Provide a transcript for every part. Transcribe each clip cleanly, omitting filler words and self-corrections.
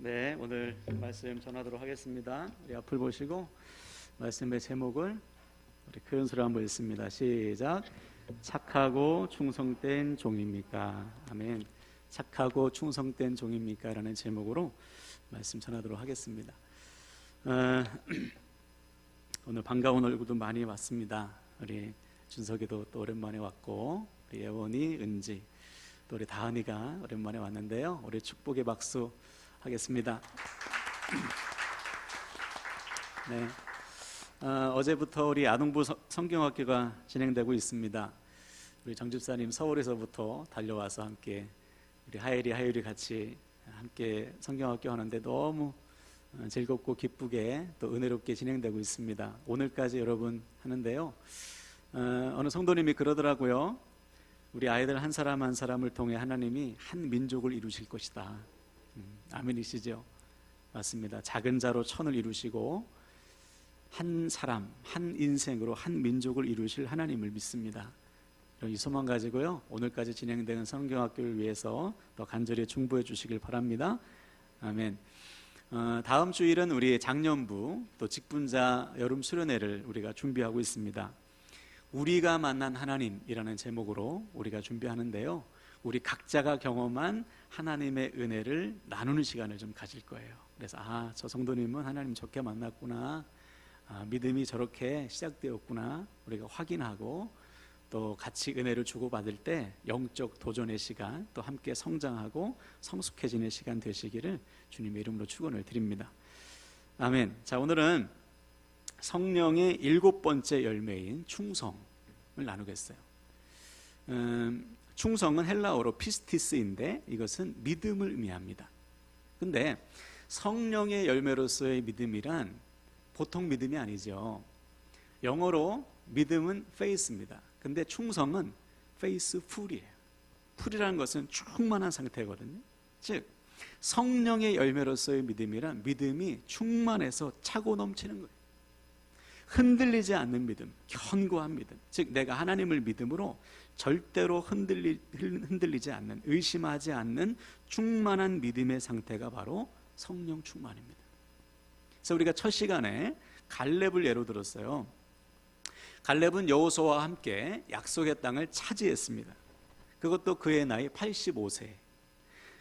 네, 오늘 말씀 전하도록 하겠습니다. 우리 앞을 보시고 말씀의 제목을 우리 큰 소리 한번 읽습니다. 시작. 착하고 충성된 종입니까? 아멘. 착하고 충성된 종입니까? 라는 제목으로 말씀 전하도록 하겠습니다. 오늘 반가운 얼굴도 많이 왔습니다. 우리 준석이도 또 오랜만에 왔고, 우리 예원이, 은지, 또 우리 다은이가 오랜만에 왔는데요. 우리 축복의 박수 하겠습니다. 네, 어제부터 우리 아동부 성경학교가 진행되고 있습니다. 우리 정 집사님 서울에서부터 달려와서 함께 우리 하율이 같이 함께 성경학교 하는데 너무 즐겁고 기쁘게 또 은혜롭게 진행되고 있습니다. 오늘까지 여러분 하는데요. 어느 성도님이 그러더라고요. 우리 아이들 한 사람 한 사람을 통해 하나님이 한 민족을 이루실 것이다. 아멘이시죠? 맞습니다. 작은 자로 천을 이루시고 한 사람, 한 인생으로 한 민족을 이루실 하나님을 믿습니다. 이 소망 가지고요, 오늘까지 진행되는 성경학교를 위해서 더 간절히 중보해 주시길 바랍니다. 아멘. 다음 주일은 우리 장년부 또 직분자 여름 수련회를 우리가 준비하고 있습니다. 우리가 만난 하나님이라는 제목으로 우리가 준비하는데요, 우리 각자가 경험한 하나님의 은혜를 나누는 시간을 좀 가질 거예요. 그래서 저 성도님은 하나님 좋게 만났구나, 믿음이 저렇게 시작되었구나, 우리가 확인하고 또 같이 은혜를 주고받을 때 영적 도전의 시간, 또 함께 성장하고 성숙해지는 시간 되시기를 주님의 이름으로 축원을 드립니다. 아멘. 자, 오늘은 성령의 7번째 열매인 충성을 나누겠어요. 충성은 헬라어로 피스티스인데 이것은 믿음을 의미합니다. 근데 성령의 열매로서의 믿음이란 보통 믿음이 아니죠. 영어로 믿음은 faith입니다. 근데 충성은 faithful이에요. 풀이라는 것은 충만한 상태거든요. 즉 성령의 열매로서의 믿음이란 믿음이 충만해서 차고 넘치는 거예요. 흔들리지 않는 믿음, 견고한 믿음. 즉 내가 하나님을 믿음으로 절대로 흔들리지 않는, 의심하지 않는 충만한 믿음의 상태가 바로 성령 충만입니다. 그래서 우리가 첫 시간에 갈렙을 예로 들었어요. 갈렙은 여호수아와 함께 약속의 땅을 차지했습니다. 그것도 그의 나이 85세,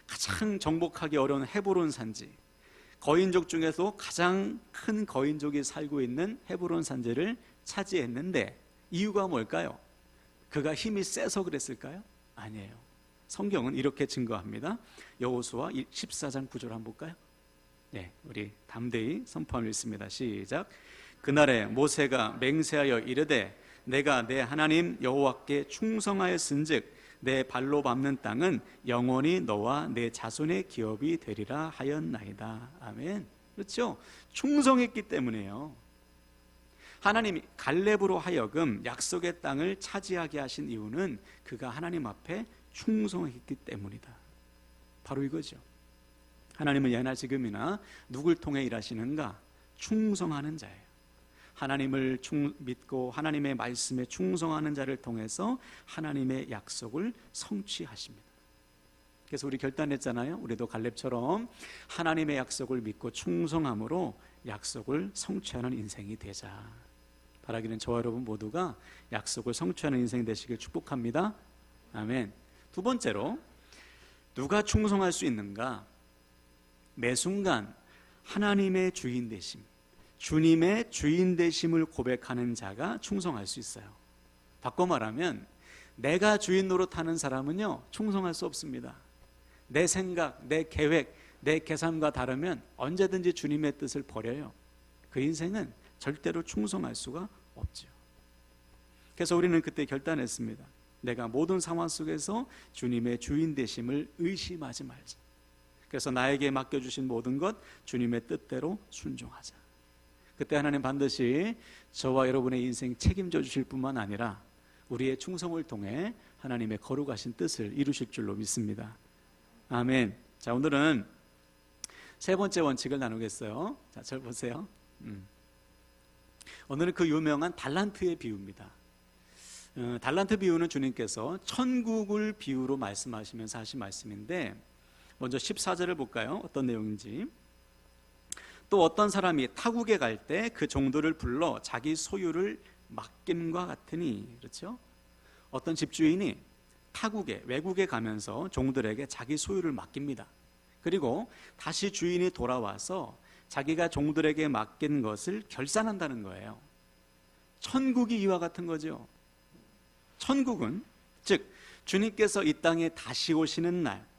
가장 정복하기 어려운 헤브론 산지, 거인족 중에서 가장 큰 거인족이 살고 있는 헤브론 산지를 차지했는데 이유가 뭘까요? 그가 힘이 세서 그랬을까요? 아니에요. 성경은 이렇게 증거합니다. 여호수아 14장 9절 한번 볼까요? 네, 우리 담대히 선포하며 읽습니다. 시작. 그날에 모세가 맹세하여 이르되 내가 내 하나님 여호와께 충성하였은즉 내 발로 밟는 땅은 영원히 너와 내 자손의 기업이 되리라 하였나이다. 아멘. 그렇죠? 충성했기 때문에요. 하나님이 갈렙으로 하여금 약속의 땅을 차지하게 하신 이유는 그가 하나님 앞에 충성했기 때문이다. 바로 이거죠. 하나님은 예나 지금이나 누굴 통해 일하시는가? 충성하는 자예요. 하나님을 믿고 하나님의 말씀에 충성하는 자를 통해서 하나님의 약속을 성취하십니다. 그래서 우리 결단했잖아요. 우리도 갈렙처럼 하나님의 약속을 믿고 충성함으로 약속을 성취하는 인생이 되자. 바라기는 저와 여러분 모두가 약속을 성취하는 인생 되시길 축복합니다. 아멘. 두 번째로, 누가 충성할 수 있는가? 매 순간 하나님의 주인 되심, 주님의 주인 되심을 고백하는 자가 충성할 수 있어요. 바꿔 말하면 내가 주인 노릇하는 사람은요, 충성할 수 없습니다. 내 생각, 내 계획, 내 계산과 다르면 언제든지 주님의 뜻을 버려요. 그 인생은 절대로 충성할 수가 없죠. 그래서 우리는 그때 결단했습니다. 내가 모든 상황 속에서 주님의 주인 되심을 의심하지 말자. 그래서 나에게 맡겨주신 모든 것 주님의 뜻대로 순종하자. 그때 하나님 반드시 저와 여러분의 인생 책임져 주실 뿐만 아니라 우리의 충성을 통해 하나님의 거룩하신 뜻을 이루실 줄로 믿습니다. 아멘. 자, 오늘은 세 번째 원칙을 나누겠어요. 자, 잘 보세요. 오늘은 그 유명한 달란트의 비유입니다. 달란트 비유는 주님께서 천국을 비유로 말씀하시면서 하신 말씀인데, 먼저 14절을 볼까요? 어떤 내용인지. 또 어떤 사람이 타국에 갈 때 그 종들을 불러 자기 소유를 맡김과 같으니. 그렇죠? 어떤 집주인이 타국에, 외국에 가면서 종들에게 자기 소유를 맡깁니다. 그리고 다시 주인이 돌아와서 자기가 종들에게 맡긴 것을 결산한다는 거예요. 천국이 이와 같은 거죠. 천국은, 즉 주님께서 이 땅에 다시 오시는 날,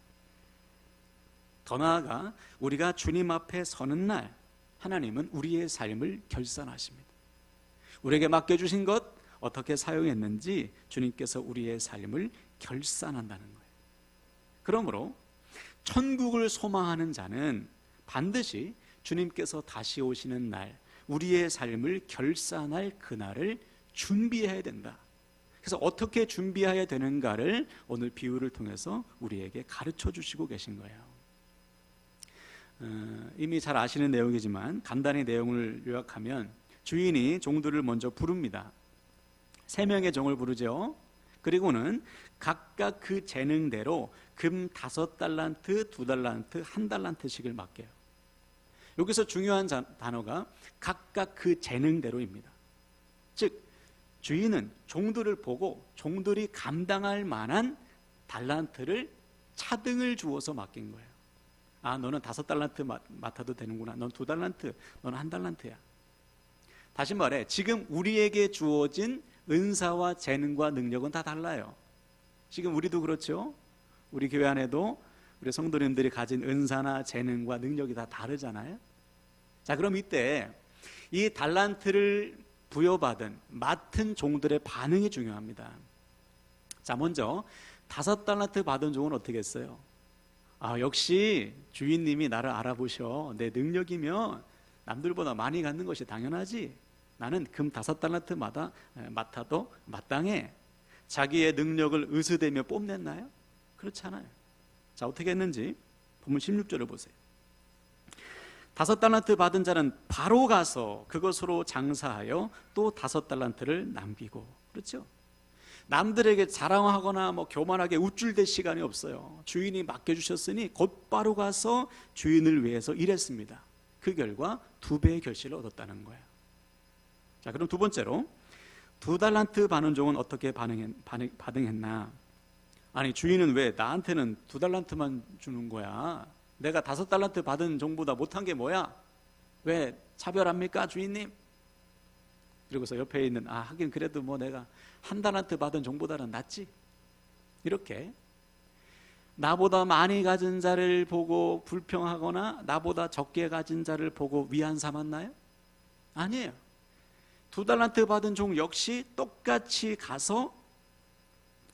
더 나아가 우리가 주님 앞에 서는 날, 하나님은 우리의 삶을 결산하십니다. 우리에게 맡겨주신 것 어떻게 사용했는지 주님께서 우리의 삶을 결산한다는 거예요. 그러므로 천국을 소망하는 자는 반드시 주님께서 다시 오시는 날, 우리의 삶을 결산할 그날을 준비해야 된다. 그래서 어떻게 준비해야 되는가를 오늘 비유를 통해서 우리에게 가르쳐 주시고 계신 거예요. 이미 잘 아시는 내용이지만 간단히 내용을 요약하면 주인이 종들을 먼저 부릅니다. 3명의 종을 부르죠. 그리고는 각각 그 재능대로 금 5달란트, 2달란트, 1달란트씩을 맡겨요. 여기서 중요한 단어가 각각 그 재능대로입니다. 즉 주인은 종들을 보고 종들이 감당할 만한 달란트를 차등을 주어서 맡긴 거예요. 아, 너는 5달란트 맡아도 되는구나. 넌 2달란트, 너는 1달란트야. 다시 말해, 지금 우리에게 주어진 은사와 재능과 능력은 다 달라요. 지금 우리도 그렇죠. 우리 교회 안에도 우리 성도님들이 가진 은사나 재능과 능력이 다 다르잖아요. 자, 그럼 이때 이 달란트를 부여받은 맡은 종들의 반응이 중요합니다. 자, 먼저 5달란트 받은 종은 어떻게 했어요? 아, 역시 주인님이 나를 알아보셔. 내 능력이면 남들보다 많이 갖는 것이 당연하지. 나는 금 5달란트마다 맡아도 마땅해. 자기의 능력을 의수대며 뽐냈나요? 그렇지 않아요. 자, 어떻게 했는지 본문 16절을 보세요. 5달란트 받은 자는 바로 가서 그것으로 장사하여 또 5달란트를 남기고. 그렇죠? 남들에게 자랑하거나 교만하게 우쭐댈 시간이 없어요. 주인이 맡겨주셨으니 곧바로 가서 주인을 위해서 일했습니다. 그 결과 2배의 결실을 얻었다는 거예요. 자, 그럼 두 번째로 2달란트 받은 종은 어떻게 반응했나? 아니, 주인은 왜 나한테는 2달란트만 주는 거야? 내가 5달란트 받은 종보다 못한 게 뭐야? 왜 차별합니까, 주인님? 그리고서 옆에 있는, 하긴 그래도 내가 1달란트 받은 종보다는 낫지. 이렇게 나보다 많이 가진 자를 보고 불평하거나 나보다 적게 가진 자를 보고 위안 삼았나요? 아니에요. 2달란트 받은 종 역시 똑같이 가서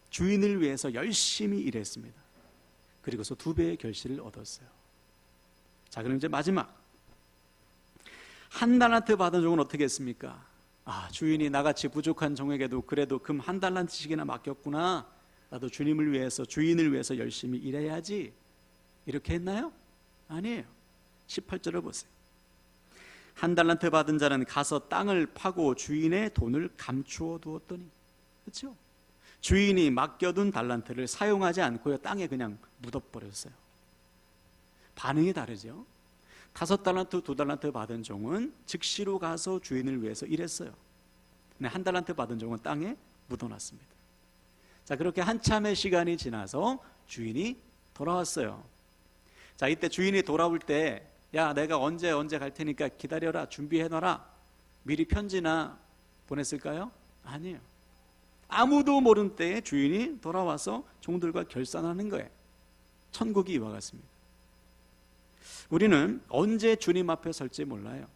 주인을 위해서 열심히 일했습니다. 그리고서 2배의 결실을 얻었어요. 자, 그럼 이제 마지막 1달란트 받은 종은 어떻게 했습니까? 주인이 나같이 부족한 종에게도 그래도 금 1달란트씩이나 맡겼구나. 나도 주님을 위해서, 주인을 위해서 열심히 일해야지. 이렇게 했나요? 아니에요. 18절을 보세요. 1달란트 받은 자는 가서 땅을 파고 주인의 돈을 감추어 두었더니. 그렇죠? 주인이 맡겨둔 달란트를 사용하지 않고요, 땅에 그냥 묻어버렸어요. 반응이 다르죠. 5달란트, 2달란트 받은 종은 즉시로 가서 주인을 위해서 일했어요. 근데 1달란트 받은 종은 땅에 묻어놨습니다. 자, 그렇게 한참의 시간이 지나서 주인이 돌아왔어요. 자, 이때 주인이 돌아올 때, 야, 내가 언제 갈 테니까 기다려라, 준비해놔라, 미리 편지나 보냈을까요? 아니에요. 아무도 모르는 때에 주인이 돌아와서 종들과 결산하는 거예요. 천국이 이와 같습니다. 우리는 언제 주님 앞에 설지 몰라요.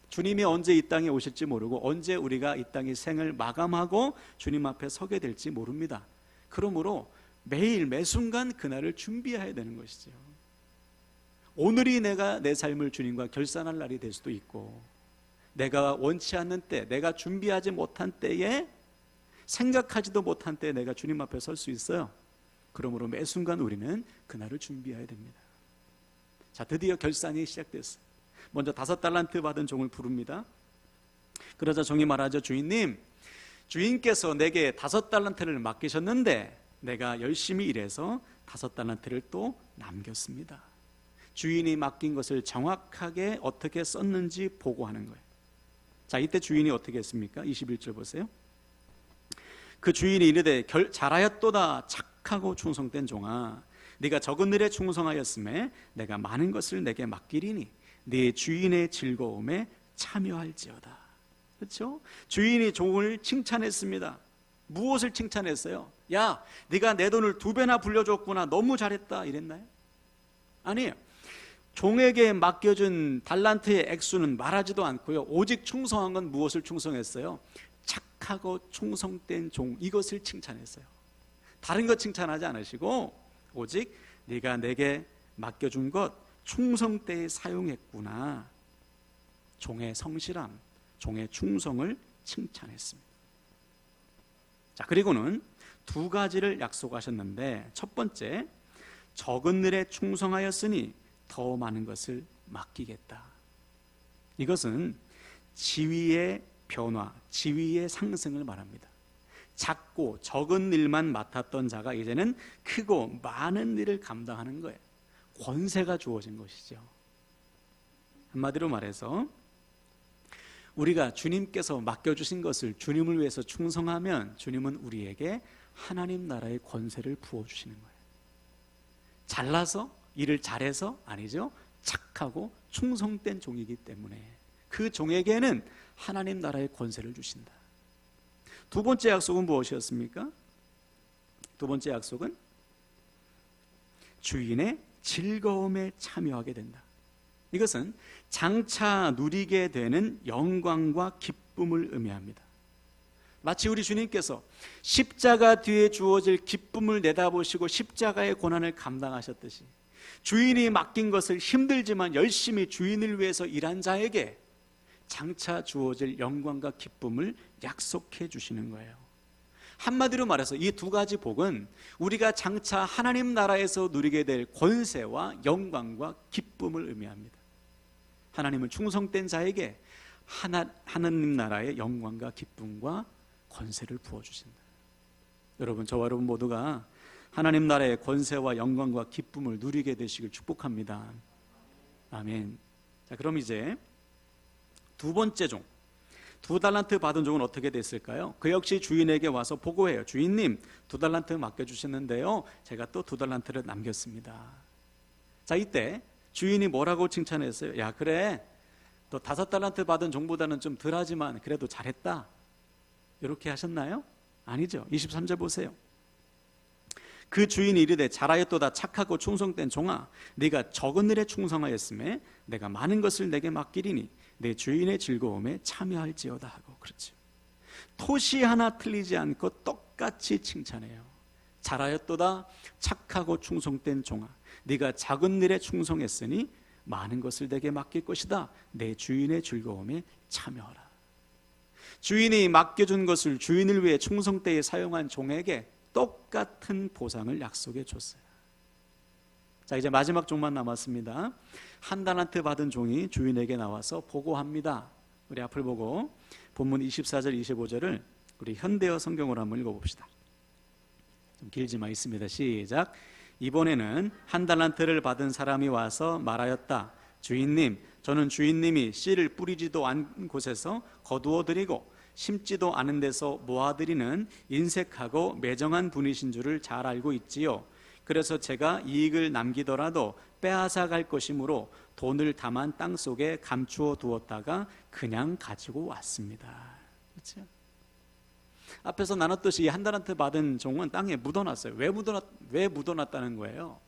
주님이 언제 이 땅에 오실지 모르고 언제 우리가 이 땅의 생을 마감하고 주님 앞에 서게 될지 모릅니다. 그러므로 매일 매순간 그날을 준비해야 되는 것이죠. 오늘이 내가 내 삶을 주님과 결산할 날이 될 수도 있고, 내가 원치 않는 때, 내가 준비하지 못한 때에, 생각하지도 못한 때에 내가 주님 앞에 설 수 있어요. 그러므로 매 순간 우리는 그날을 준비해야 됩니다. 자, 드디어 결산이 시작됐어요. 먼저 5달란트 받은 종을 부릅니다. 그러자 종이 말하죠. 주인님, 주인께서 내게 5달란트를 맡기셨는데 내가 열심히 일해서 5달란트를 또 남겼습니다. 주인이 맡긴 것을 정확하게 어떻게 썼는지 보고하는 거예요. 자, 이때 주인이 어떻게 했습니까? 21절 보세요. 그 주인이 이르되 잘하였도다 착하고 충성된 종아, 네가 적은 일에 충성하였음에 내가 많은 것을 내게 맡기리니 네 주인의 즐거움에 참여할지어다. 그렇죠? 주인이 종을 칭찬했습니다. 무엇을 칭찬했어요? 야, 네가 내 돈을 2배나 불려줬구나, 너무 잘했다 이랬나요? 아니에요. 종에게 맡겨준 달란트의 액수는 말하지도 않고요, 오직 충성한 건 무엇을 충성했어요? 착하고 충성된 종, 이것을 칭찬했어요. 다른 것 칭찬하지 않으시고 오직 네가 내게 맡겨준 것 충성되이 사용했구나, 종의 성실함, 종의 충성을 칭찬했습니다. 자, 그리고는 2가지를 약속하셨는데, 첫 번째, 적은 일에 충성하였으니 더 많은 것을 맡기겠다. 이것은 지위의 변화, 지위의 상승을 말합니다. 작고 적은 일만 맡았던 자가 이제는 크고 많은 일을 감당하는 거예요. 권세가 주어진 것이죠. 한마디로 말해서 우리가 주님께서 맡겨주신 것을 주님을 위해서 충성하면 주님은 우리에게 하나님 나라의 권세를 부어주시는 거예요. 잘나서, 일을 잘해서 아니죠. 착하고 충성된 종이기 때문에 그 종에게는 하나님 나라의 권세를 주신다. 2번째 약속은 무엇이었습니까? 2번째 약속은 주인의 즐거움에 참여하게 된다. 이것은 장차 누리게 되는 영광과 기쁨을 의미합니다. 마치 우리 주님께서 십자가 뒤에 주어질 기쁨을 내다보시고 십자가의 고난을 감당하셨듯이 주인이 맡긴 것을 힘들지만 열심히 주인을 위해서 일한 자에게 장차 주어질 영광과 기쁨을 약속해 주시는 거예요. 한마디로 말해서 이 2가지 복은 우리가 장차 하나님 나라에서 누리게 될 권세와 영광과 기쁨을 의미합니다. 하나님은 충성된 자에게 하나님 나라의 영광과 기쁨과 권세를 부어주신다. 여러분, 저와 여러분 모두가 하나님 나라의 권세와 영광과 기쁨을 누리게 되시길 축복합니다. 아멘. 자, 그럼 이제 2번째 종, 2달란트 받은 종은 어떻게 됐을까요? 그 역시 주인에게 와서 보고해요. 주인님, 2달란트 맡겨주셨는데요, 제가 또 2달란트를 남겼습니다. 자, 이때 주인이 뭐라고 칭찬했어요? 야, 그래, 너 5달란트 받은 종보다는 좀 덜하지만 그래도 잘했다, 이렇게 하셨나요? 아니죠. 23절 보세요. 그 주인이 이르되 잘하였도다 착하고 충성된 종아, 네가 적은 일에 충성하였음에 내가 많은 것을 내게 맡기리니 내 주인의 즐거움에 참여할지어다 하고. 그렇죠. 토시 하나 틀리지 않고 똑같이 칭찬해요. 잘하였도다 착하고 충성된 종아, 네가 작은 일에 충성했으니 많은 것을 내게 맡길 것이다. 내 주인의 즐거움에 참여하라. 주인이 맡겨준 것을 주인을 위해 충성되이 사용한 종에게 똑같은 보상을 약속해 줬어요. 자, 이제 마지막 종만 남았습니다. 1달란트 받은 종이 주인에게 나와서 보고합니다. 우리 앞을 보고 본문 24절 25절을 우리 현대어 성경으로 한번 읽어봅시다. 좀 길지만 있습니다. 시작. 이번에는 1달란트를 받은 사람이 와서 말하였다. 주인님, 저는 주인님이 씨를 뿌리지도 않은 곳에서 거두어 드리고 심지도 않은 데서 모아드리는 인색하고 매정한 분이신 줄을 잘 알고 있지요. 그래서 제가 이익을 남기더라도 빼앗아 갈 것이므로 돈을 담은 땅 속에 감추어 두었다가 그냥 가지고 왔습니다. 그렇죠? 앞에서 나눴듯이 이 1달란트 받은 종은 땅에 묻어놨어요. 왜 묻어놨다는 거예요?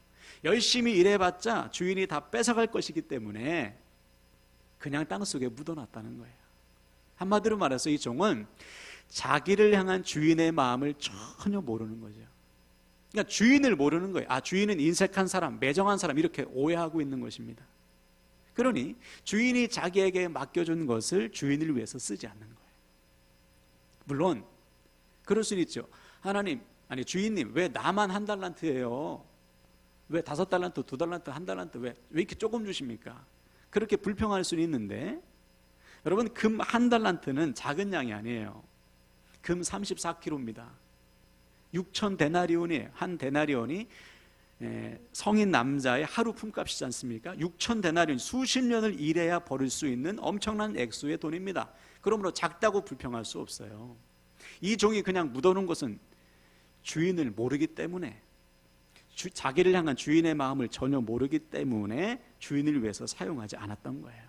열심히 일해봤자 주인이 다 뺏어갈 것이기 때문에 그냥 땅 속에 묻어놨다는 거예요. 한마디로 말해서 이 종은 자기를 향한 주인의 마음을 전혀 모르는 거죠. 그러니까 주인을 모르는 거예요. 아, 주인은 인색한 사람, 매정한 사람, 이렇게 오해하고 있는 것입니다. 그러니 주인이 자기에게 맡겨준 것을 주인을 위해서 쓰지 않는 거예요. 물론 그럴 수는 있죠. 하나님, 아니 주인님, 왜 나만 1달란트예요? 왜 5달란트, 2달란트, 1달란트 왜 이렇게 조금 주십니까? 그렇게 불평할 수는 있는데, 여러분, 금 1달란트는 작은 양이 아니에요. 금 34kg입니다. 6,000 데나리온이에요. 한 데나리온이 성인 남자의 하루 품값이지 않습니까? 6,000데나리온, 수십 년을 일해야 벌을 수 있는 엄청난 액수의 돈입니다. 그러므로 작다고 불평할 수 없어요. 이 종이 그냥 묻어놓은 것은 주인을 모르기 때문에, 자기를 향한 주인의 마음을 전혀 모르기 때문에 주인을 위해서 사용하지 않았던 거예요.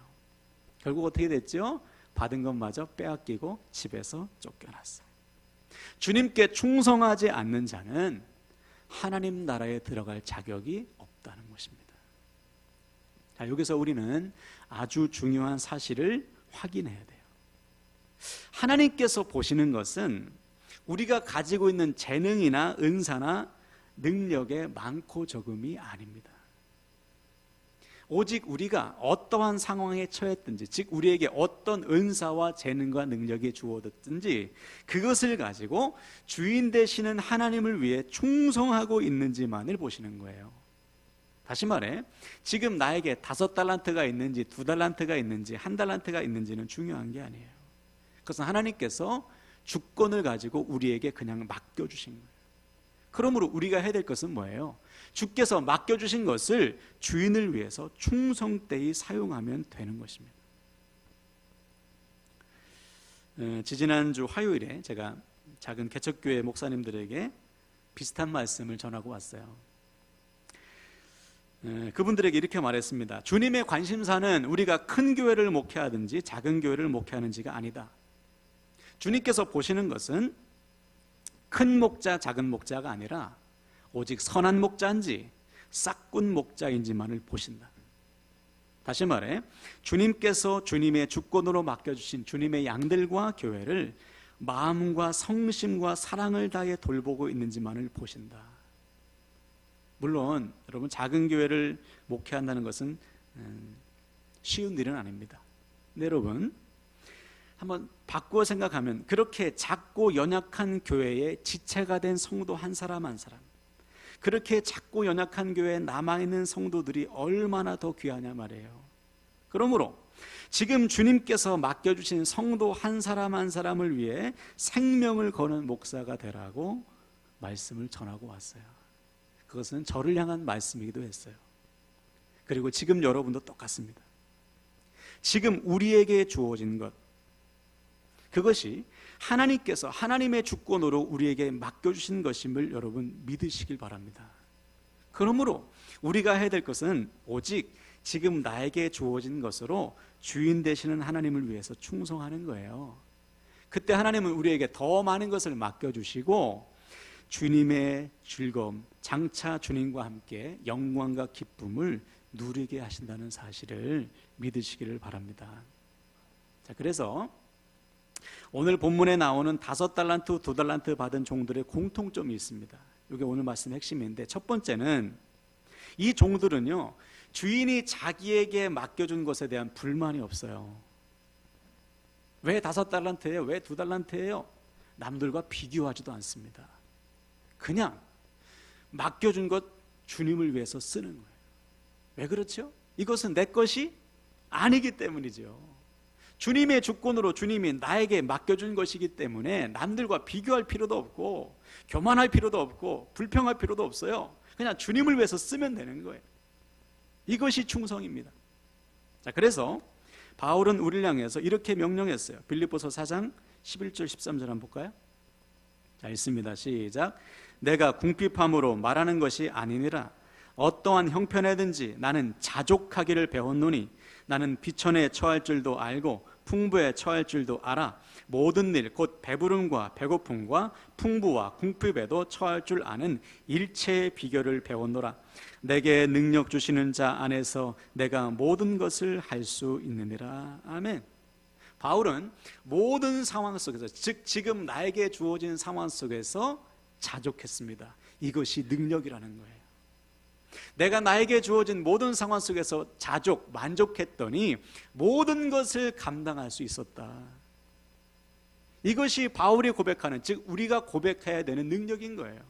결국 어떻게 됐죠? 받은 것마저 빼앗기고 집에서 쫓겨났어요. 주님께 충성하지 않는 자는 하나님 나라에 들어갈 자격이 없다는 것입니다. 자, 여기서 우리는 아주 중요한 사실을 확인해야 돼요. 하나님께서 보시는 것은 우리가 가지고 있는 재능이나 은사나 능력의 많고 적음이 아닙니다. 오직 우리가 어떠한 상황에 처했든지, 즉 우리에게 어떤 은사와 재능과 능력이 주어졌든지 그것을 가지고 주인 되시는 하나님을 위해 충성하고 있는지만을 보시는 거예요. 다시 말해, 지금 나에게 5달란트가 있는지 2달란트가 있는지 1달란트가 있는지는 중요한 게 아니에요. 그것은 하나님께서 주권을 가지고 우리에게 그냥 맡겨주신 거예요. 그러므로 우리가 해야 될 것은 뭐예요? 주께서 맡겨주신 것을 주인을 위해서 충성되이 사용하면 되는 것입니다. 지지난주 화요일에 제가 작은 개척교회 목사님들에게 비슷한 말씀을 전하고 왔어요. 그분들에게 이렇게 말했습니다. 주님의 관심사는 우리가 큰 교회를 목회하든지 작은 교회를 목회하는지가 아니다. 주님께서 보시는 것은 큰 목자, 작은 목자가 아니라 오직 선한 목자인지 싹군 목자인지만을 보신다. 다시 말해, 주님께서 주님의 주권으로 맡겨주신 주님의 양들과 교회를 마음과 성심과 사랑을 다해 돌보고 있는지만을 보신다. 물론 여러분, 작은 교회를 목회한다는 것은 쉬운 일은 아닙니다. 근데 여러분, 한번 바꾸어 생각하면 그렇게 작고 연약한 교회의 지체가 된 성도 한 사람 한 사람, 그렇게 작고 연약한 교회에 남아있는 성도들이 얼마나 더 귀하냐 말이에요. 그러므로 지금 주님께서 맡겨주신 성도 한 사람 한 사람을 위해 생명을 거는 목사가 되라고 말씀을 전하고 왔어요. 그것은 저를 향한 말씀이기도 했어요. 그리고 지금 여러분도 똑같습니다. 지금 우리에게 주어진 것, 그것이 하나님께서 하나님의 주권으로 우리에게 맡겨주신 것임을 여러분 믿으시길 바랍니다. 그러므로 우리가 해야 될 것은 오직 지금 나에게 주어진 것으로 주인 되시는 하나님을 위해서 충성하는 거예요. 그때 하나님은 우리에게 더 많은 것을 맡겨주시고 주님의 즐거움, 장차 주님과 함께 영광과 기쁨을 누리게 하신다는 사실을 믿으시기를 바랍니다. 자, 그래서 오늘 본문에 나오는 5달란트, 2달란트 받은 종들의 공통점이 있습니다. 이게 오늘 말씀의 핵심인데, 첫 번째는 이 종들은요, 주인이 자기에게 맡겨준 것에 대한 불만이 없어요. 왜 5달란트예요? 왜 2달란트예요? 남들과 비교하지도 않습니다. 그냥 맡겨준 것 주님을 위해서 쓰는 거예요. 왜 그렇죠? 이것은 내 것이 아니기 때문이죠. 주님의 주권으로 주님이 나에게 맡겨준 것이기 때문에 남들과 비교할 필요도 없고 교만할 필요도 없고 불평할 필요도 없어요. 그냥 주님을 위해서 쓰면 되는 거예요. 이것이 충성입니다. 자, 그래서 바울은 우리를 향해서 이렇게 명령했어요. 빌립보서 4장 11절 13절 한번 볼까요? 자, 읽습니다. 시작. 내가 궁핍함으로 말하는 것이 아니니라. 어떠한 형편에든지 나는 자족하기를 배웠노니 나는 비천에 처할 줄도 알고 풍부에 처할 줄도 알아. 모든 일 곧 배부름과 배고픔과 풍부와 궁핍에도 처할 줄 아는 일체의 비결을 배웠노라. 내게 능력 주시는 자 안에서 내가 모든 것을 할 수 있느니라. 아멘. 바울은 모든 상황 속에서, 즉 지금 나에게 주어진 상황 속에서 자족했습니다. 이것이 능력이라는 거예요. 내가 나에게 주어진 모든 상황 속에서 자족, 만족했더니 모든 것을 감당할 수 있었다. 이것이 바울이 고백하는, 즉 우리가 고백해야 되는 능력인 거예요.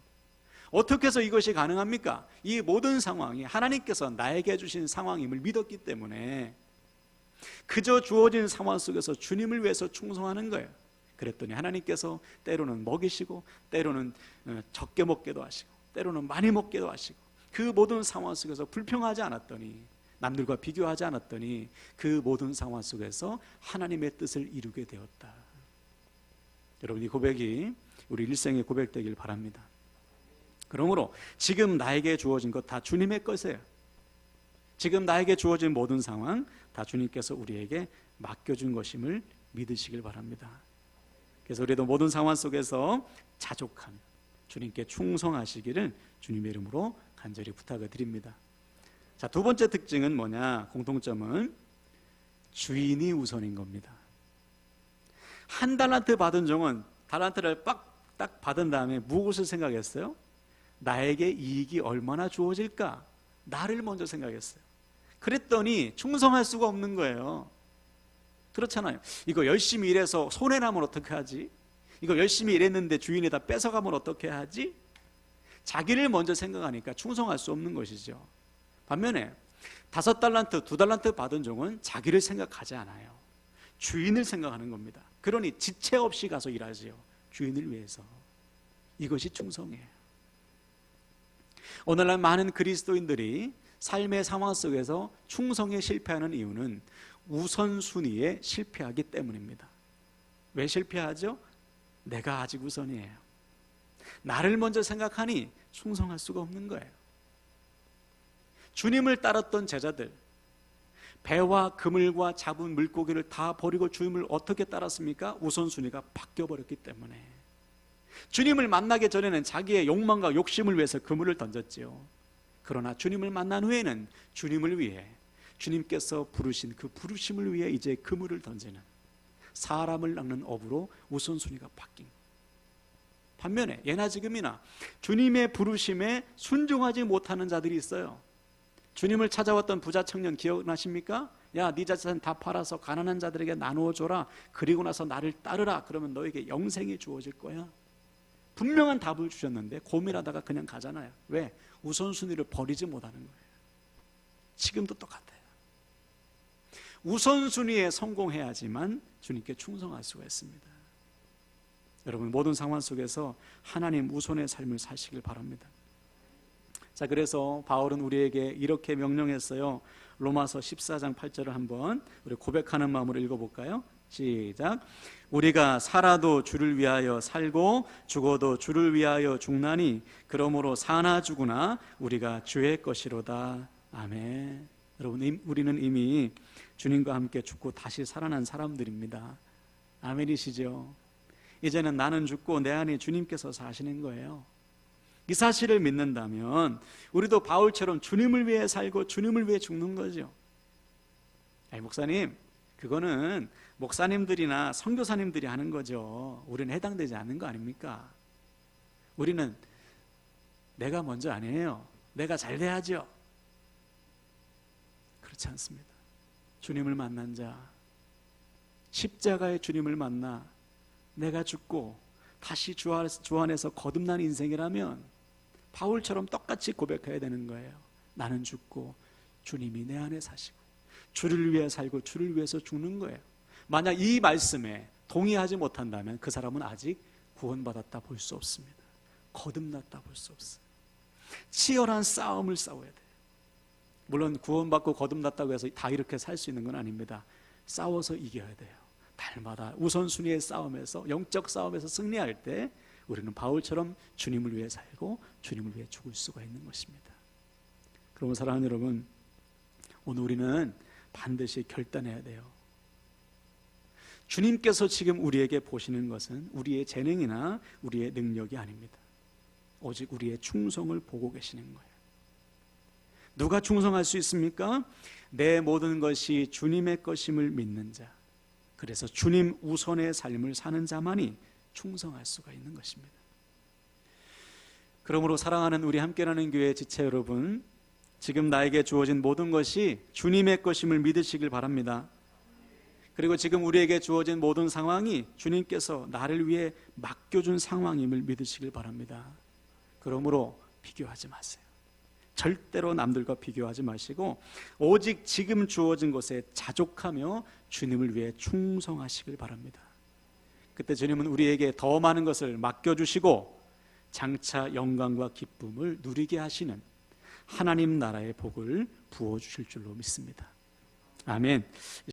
어떻게 해서 이것이 가능합니까? 이 모든 상황이 하나님께서 나에게 주신 상황임을 믿었기 때문에 그저 주어진 상황 속에서 주님을 위해서 충성하는 거예요. 그랬더니 하나님께서 때로는 먹이시고 때로는 적게 먹게도 하시고 때로는 많이 먹게도 하시고 그 모든 상황 속에서 불평하지 않았더니, 남들과 비교하지 않았더니 그 모든 상황 속에서 하나님의 뜻을 이루게 되었다. 여러분, 이 고백이 우리 일생의 고백되길 바랍니다. 그러므로 지금 나에게 주어진 것 다 주님의 것이에요. 지금 나에게 주어진 모든 상황 다 주님께서 우리에게 맡겨준 것임을 믿으시길 바랍니다. 그래서 우리도 모든 상황 속에서 자족하며 주님께 충성하시기를 주님의 이름으로 간절히 부탁을 드립니다. 자, 두 번째 특징은 뭐냐? 공통점은 주인이 우선인 겁니다. 한 달란트 받은 종은 달란트를 딱 받은 다음에 무엇을 생각했어요? 나에게 이익이 얼마나 주어질까? 나를 먼저 생각했어요. 그랬더니 충성할 수가 없는 거예요. 그렇잖아요. 이거 열심히 일해서 손해나면 어떻게 하지? 이거 열심히 일했는데 주인이 다 뺏어가면 어떻게 하지? 자기를 먼저 생각하니까 충성할 수 없는 것이죠. 반면에 5달란트, 2달란트 받은 종은 자기를 생각하지 않아요. 주인을 생각하는 겁니다. 그러니 지체 없이 가서 일하지요. 주인을 위해서. 이것이 충성이에요. 오늘날 많은 그리스도인들이 삶의 상황 속에서 충성에 실패하는 이유는 우선순위에 실패하기 때문입니다. 왜 실패하죠? 내가 아직 우선이에요. 나를 먼저 생각하니 충성할 수가 없는 거예요. 주님을 따랐던 제자들, 배와 그물과 잡은 물고기를 다 버리고 주님을 어떻게 따랐습니까? 우선순위가 바뀌어버렸기 때문에. 주님을 만나기 전에는 자기의 욕망과 욕심을 위해서 그물을 던졌지요. 그러나 주님을 만난 후에는 주님을 위해, 주님께서 부르신 그 부르심을 위해 이제 그물을 던지는, 사람을 낚는 업으로 우선순위가 바뀐 거예요. 반면에 예나 지금이나 주님의 부르심에 순종하지 못하는 자들이 있어요. 주님을 찾아왔던 부자 청년 기억나십니까? 야, 네 자산 다 팔아서 가난한 자들에게 나누어 줘라. 그리고 나서 나를 따르라. 그러면 너에게 영생이 주어질 거야. 분명한 답을 주셨는데 고민하다가 그냥 가잖아요. 왜? 우선순위를 버리지 못하는 거예요. 지금도 똑같아요. 우선순위에 성공해야지만 주님께 충성할 수가 있습니다. 여러분, 모든 상황 속에서 하나님 우선의 삶을 사시길 바랍니다. 자, 그래서 바울은 우리에게 이렇게 명령했어요. 로마서 14장 8절을 한번 우리 고백하는 마음으로 읽어볼까요? 시작. 우리가 살아도 주를 위하여 살고 죽어도 주를 위하여 죽나니 그러므로 사나 죽으나 우리가 주의 것이로다. 아멘. 여러분, 우리는 이미 주님과 함께 죽고 다시 살아난 사람들입니다. 아멘이시죠? 이제는 나는 죽고 내 안에 주님께서 사시는 거예요. 이 사실을 믿는다면 우리도 바울처럼 주님을 위해 살고 주님을 위해 죽는 거죠. 목사님, 그거는 목사님들이나 선교사님들이 하는 거죠. 우리는 해당되지 않는 거 아닙니까? 우리는 내가 먼저 아니에요. 내가 잘 돼야죠. 그렇지 않습니다. 주님을 만난 자, 십자가의 주님을 만나 내가 죽고 다시 주 안에서 거듭난 인생이라면 바울처럼 똑같이 고백해야 되는 거예요. 나는 죽고 주님이 내 안에 사시고 주를 위해 살고 주를 위해서 죽는 거예요. 만약 이 말씀에 동의하지 못한다면 그 사람은 아직 구원받았다 볼 수 없습니다. 거듭났다 볼 수 없어요. 치열한 싸움을 싸워야 돼요. 물론 구원받고 거듭났다고 해서 다 이렇게 살 수 있는 건 아닙니다. 싸워서 이겨야 돼요. 날마다 우선순위의 싸움에서, 영적 싸움에서 승리할 때 우리는 바울처럼 주님을 위해 살고 주님을 위해 죽을 수가 있는 것입니다. 그러면 사랑하는 여러분, 오늘 우리는 반드시 결단해야 돼요. 주님께서 지금 우리에게 보시는 것은 우리의 재능이나 우리의 능력이 아닙니다. 오직 우리의 충성을 보고 계시는 거예요. 누가 충성할 수 있습니까? 내 모든 것이 주님의 것임을 믿는 자, 그래서 주님 우선의 삶을 사는 자만이 충성할 수가 있는 것입니다. 그러므로 사랑하는 우리 함께라는 교회 지체 여러분, 지금 나에게 주어진 모든 것이 주님의 것임을 믿으시길 바랍니다. 그리고 지금 우리에게 주어진 모든 상황이 주님께서 나를 위해 맡겨준 상황임을 믿으시길 바랍니다. 그러므로 비교하지 마세요. 절대로 남들과 비교하지 마시고 오직 지금 주어진 것에 자족하며 주님을 위해 충성하시길 바랍니다. 그때 주님은 우리에게 더 많은 것을 맡겨주시고 장차 영광과 기쁨을 누리게 하시는 하나님 나라의 복을 부어 주실 줄로 믿습니다. 아멘.